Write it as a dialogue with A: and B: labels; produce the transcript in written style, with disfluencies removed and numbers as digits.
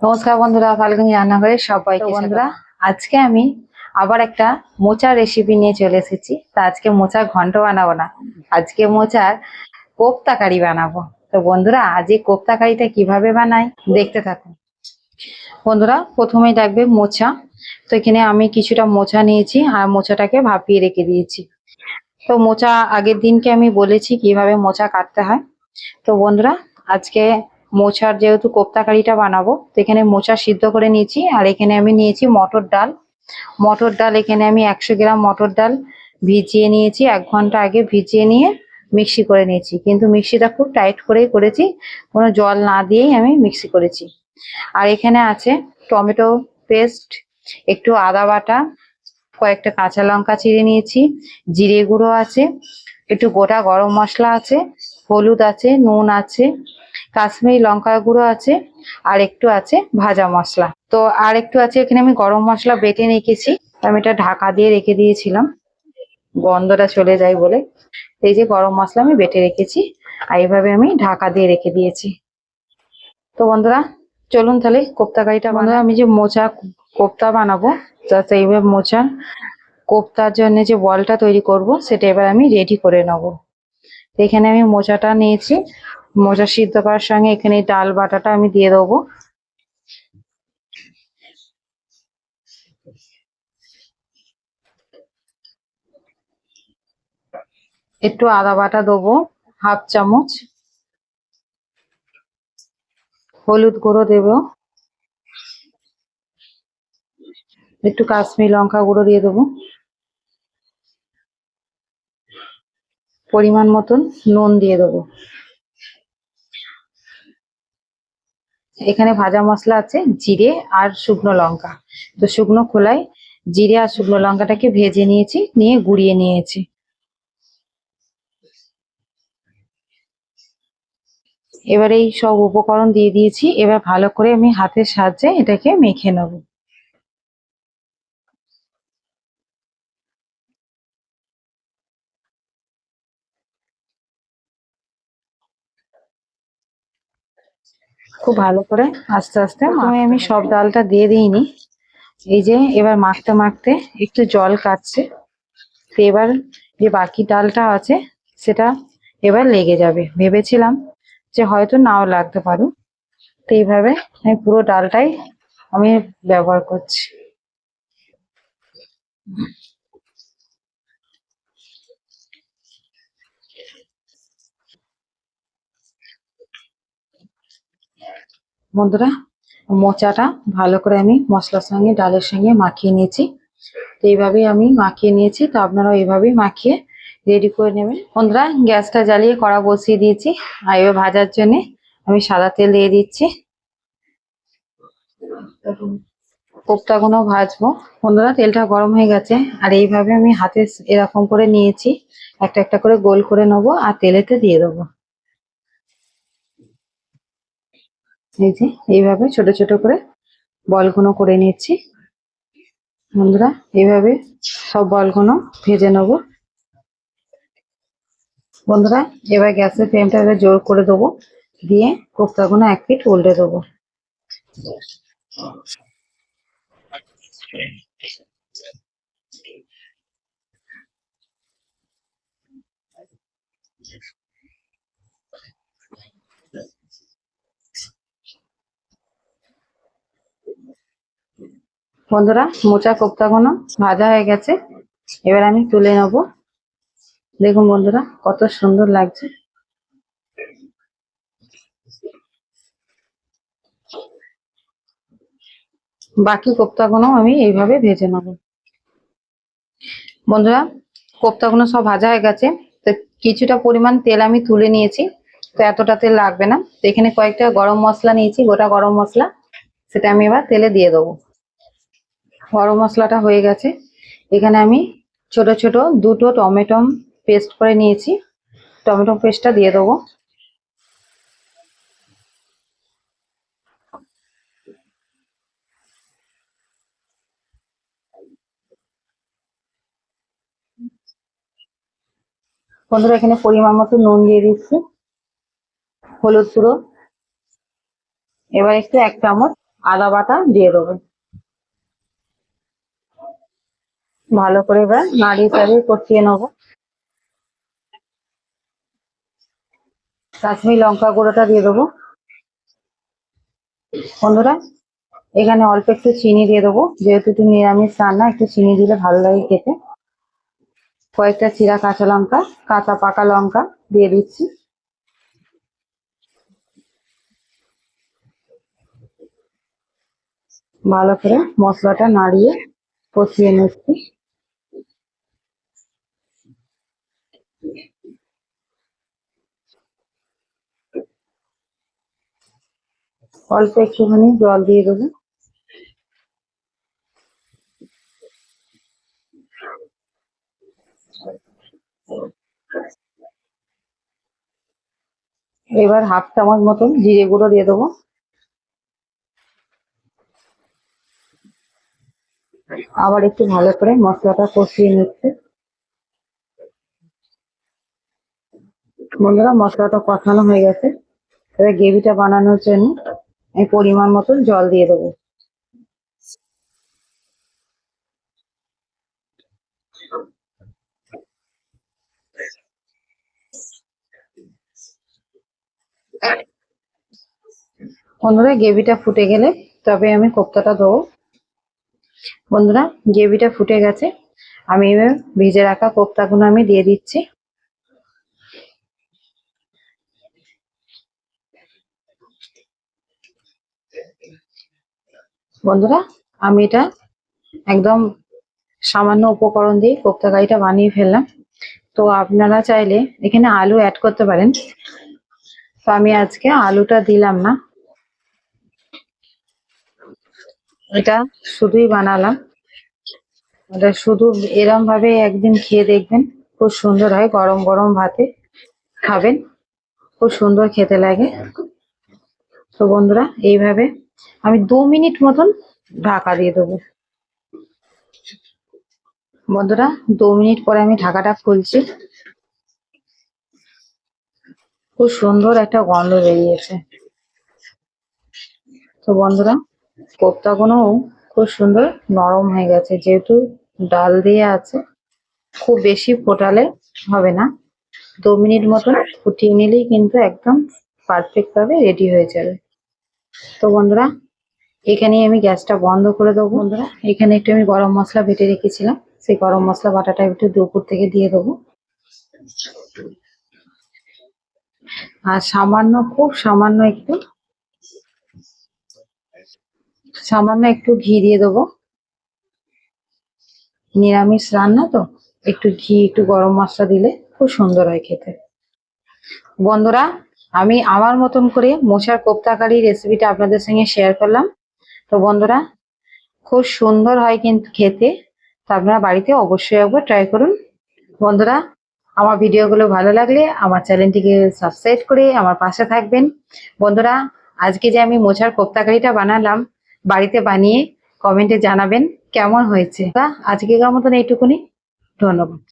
A: নমস্কার বন্ধুরা, ফাল্গুনি রান্নাঘরে সবাইকে বন্ধুরা। আজকে আমি আবার একটা মোচার রেসিপি নিয়ে চলে এসেছি। তা আজকে মোচার ঘন্ট বানাবো না, আজকে মোচার কোপ্তা কারি বানাবো। তো বন্ধুরা, আজ এই কোপ্তা কারিটা কিভাবে বানাই দেখতে থাকুন। বন্ধুরা, প্রথমেই লাগবে মোচা। তো এখানে আমি কিছুটা মোচা নিয়েছি আর মোচাটাকে ভাপিয়ে রেখে দিয়েছি। তো মোচা আগের দিনকে আমি বলেছি কিভাবে মোচা কাটতে হয়। তো বন্ধুরা, আজকে মোচার যেহেতু কোপ্তা কারিটা বানাবো, তো এখানে মোচা সিদ্ধ করে নিয়েছি। আর এখানে আমি নিয়েছি মটর ডাল। মটর ডাল এখানে আমি 100 গ্রাম মটর ডাল ভিজিয়ে নিয়েছি, 1 ঘন্টা আগে ভিজিয়ে নিয়ে মিক্সি করে নিয়েছি। কিন্তু মিক্সিটা খুব টাইট করেই করেছি, কোনো জল না দিয়েই আমি মিক্সি করেছি। আর এখানে আছে টমেটো পেস্ট, একটু আদা বাটা, কয়েকটা কাঁচা লঙ্কা চিড়ে নিয়েছি, জিরে গুঁড়ো আছে, একটু গোটা গরম মশলা আছে, হলুদ আছে, নুন আছে, কাশ্মীরি লঙ্কা গুঁড়ো আছে, আর একটু আছে ভাজা মশলা। তো আর একটু আছে এখানে আমি গরম মশলা বেটে রেখেছি। আমি এটা ঢাকা দিয়ে রেখে দিয়েছিলাম গন্ধটা চলে যায় বলে। এই যে গরম মশলা আমি বেটে রেখেছি, আর এইভাবে আমি ঢাকা দিয়ে রেখে দিয়েছি। তো বন্ধুরা, চলুন তাহলে কোপ্তা কারিটা। বন্ধুরা, আমি যে মোচা কোপ্তা বানাবো, তো এইভাবে মোচা কোপ্তার জন্য যে বলটা তৈরি করব সেটা এবার আমি রেডি করে নেব। এখানে আমি মোচাটা নিয়েছি, মোচা সিদ্ধ করার সঙ্গে এখানে ডাল বাটাটা আমি দিয়ে দেবো। একটু আদা বাটা দেবো, 1/2 চামচ হলুদ গুঁড়ো দেবো, একটু কাশ্মীরি লঙ্কা গুঁড়ো দিয়ে দেবো, পরিমাণ মতন নুন দিয়ে দেবো। এখানে ভাজা মশলা আছে জিরে আর শুকনো লঙ্কা। তো শুকনো খোলায় জিরে আর শুকনো লঙ্কাটাকে ভেজে নিয়েছি, নিয়ে গুঁড়িয়ে নিয়েছি। এবার এই সব উপকরণ দিয়ে দিয়েছি, এবার ভালো করে আমি হাতের সাহায্যে এটাকে মেখে নেব। খুব ভালো করে আস্তে আস্তে আমি সব ডালটা দিয়ে দিইনি। এই যে এবার মাখতে মাখতে একটু জল কাটছে, তো এবার যে বাকি ডালটা আছে সেটা এবার লেগে যাবে। ভেবেছিলাম যে হয়তো নাও লাগতে পারে, তো এইভাবে আমি পুরো ডালটাই আমি ব্যবহার করছি। বন্ধুরা, মোচাটা ভালো করে আমি মশলার সঙ্গে ডালের সঙ্গে মাখিয়ে নিয়েছি। তো এইভাবেই আমি মাখিয়ে নিয়েছি, তো আপনারাও এইভাবেই মাখিয়ে রেডি করে নেবেন। বন্ধুরা, গ্যাসটা জ্বালিয়ে কড়া বসিয়ে দিয়েছি, আর এবার ভাজার জন্য আমি সাদা তেল দিয়ে দিচ্ছি। কোপ্তাগুলো ভাজবো। বন্ধুরা, তেলটা গরম হয়ে গেছে, আর এইভাবে আমি হাতে এরকম করে নিয়েছি, একটা একটা করে গোল করে নেবো আর তেলেতে দিয়ে দেবো। এই যে এইভাবে ছোট ছোট করে বলগুলো করে নিচ্ছি। বন্ধুরা, এইভাবে সব বলগুলো ভেজে নেবো। বন্ধুরা, এবার গ্যাসের ফ্লেমটা এবার জোর করে দেবো, দিয়ে কোপ্তাগুলো এক পিঠ উল্টে দেবো। বন্ধুরা, মোচা কোপ্তাগুলো ভাজা হয়ে গেছে, এবার আমি তুলে নেবো। দেখুন বন্ধুরা, কত সুন্দর লাগছে। বাকি কোপ্তাগুলো আমি এইভাবে ভেজে নেবো। বন্ধুরা, কোপ্তাগুলো সব ভাজা হয়ে গেছে, তো কিছুটা পরিমাণ তেল আমি তুলে নিয়েছি। তো এতটা তেল লাগবে না। তো এখানে কয়েকটা গরম মশলা নিয়েছি, গোটা গরম মশলা, সেটা আমি এবার তেলে দিয়ে দেবো। গরম মশলাটা হয়ে গেছে, এখানে আমি ছোট ছোট দুটো টমেটো পেস্ট করে নিয়েছি, টমেটো পেস্টটা দিয়ে দেবো। বন্ধুরা, এখানে পরিমাণ মতো নুন দিয়ে দিচ্ছি, হলুদ গুঁড়ো এবার একটু 1 চামচ, আদা বাটা দিয়ে দেবো। ভালো করে এবার নাড়িয়ে চাড়িয়ে কষিয়ে নেবো। কাশ্মীরি লঙ্কা গুঁড়োটা দিয়ে দেবো। বন্ধুরা এখানে অল্প একটু চিনি দিয়ে দেবো, যেহেতু তুমি নিরামিষ রান্না, একটু চিনি দিলে ভালো লাগে খেতে। কয়েকটা চিরা কাঁচা লঙ্কা, কাঁচা পাকা লঙ্কা দিয়ে দিচ্ছি। ভালো করে মশলাটা নাড়িয়ে কষিয়ে নিচ্ছি। অল্প একটুখানি জল দিয়ে দেবো। এবার হাফ চামচ মতন জিরে গুঁড়ো দিয়ে দেবো। আবার একটু ভালো করে মশলাটা কষিয়ে নিচ্ছে। বন্ধুরা মশলাটা কষানো হয়ে গেছে, এবার গ্রেভিটা বানানোর জন্য আমি পরিমাণ মতন জল দিয়ে দেবো। বন্ধুরা গ্রেভিটা ফুটে গেলে তবে আমি কোপ্তাটা দেবো। বন্ধুরা গ্রেভিটা ফুটে গেছে, আমি এবার ভেজে রাখা কোপ্তাগুলো আমি দিয়ে দিচ্ছি। বন্ধুরা আমি এটা একদম সামান্য উপকরণ দিয়ে কোপ্তা কারিটা বানিয়ে ফেললাম। তো আপনারা চাইলে এখানে আলু অ্যাড করতে পারেন, তো আমি আজকে আলুটা দিলাম না, এটা শুধুই বানালাম। এটা শুধু এরম ভাবে একদিন খেয়ে দেখবেন, খুব সুন্দর হয়। গরম গরম ভাতে খাবেন, খুব সুন্দর খেতে লাগে। তো বন্ধুরা এইভাবে আমি 2 মিনিট মতন ঢাকা দিয়ে দেবো। বন্ধুরা 2 মিনিট পরে আমি ঢাকাটা খুলছি। খুব সুন্দর একটা গন্ধ বেরিয়েছে। তো বন্ধুরা কোপ্তাগুলো খুব সুন্দর নরম হয়ে গেছে, যেহেতু ডাল দিয়ে আছে। খুব বেশি ফোটালে হবে না, 2 মিনিট মতন ফুটিয়ে নিলেই কিন্তু একদম পারফেক্ট ভাবে রেডি হয়ে যাবে। তো বন্ধুরা এখানে আমি গ্যাসটা বন্ধ করে দেবো। বন্ধুরা এখানে একটু আমি গরম মশলা বেটে রেখেছিলাম, সেই গরম মশলা বাটাটা একটু দুপুর থেকে দিয়ে দেবো। আর সামান্য, খুব সামান্য একটু ঘি দিয়ে দেবো। নিরামিষ রান্না তো একটু ঘি, একটু গরম মশলা দিলে খুব সুন্দর হয় খেতে। বন্ধুরা আমি আমার মতন করে মোচার কোপ্তা কারি রেসিপিটা আপনাদের সঙ্গে শেয়ার করলাম। তো বন্ধুরা খুব সুন্দর হয় কিন্তু খেতে, তো আপনারা বাড়িতে অবশ্যই একবার ট্রাই করুন। বন্ধুরা আমার ভিডিওগুলো ভালো লাগলে আমার চ্যানেলটিকে সাবস্ক্রাইব করে আমার পাশে থাকবেন। বন্ধুরা আজকে যে আমি মোচার কোপ্তা কারিটা বানালাম, বাড়িতে বানিয়ে কমেন্টে জানাবেন কেমন হয়েছে। আজকের মতন এইটুকুনি, ধন্যবাদ।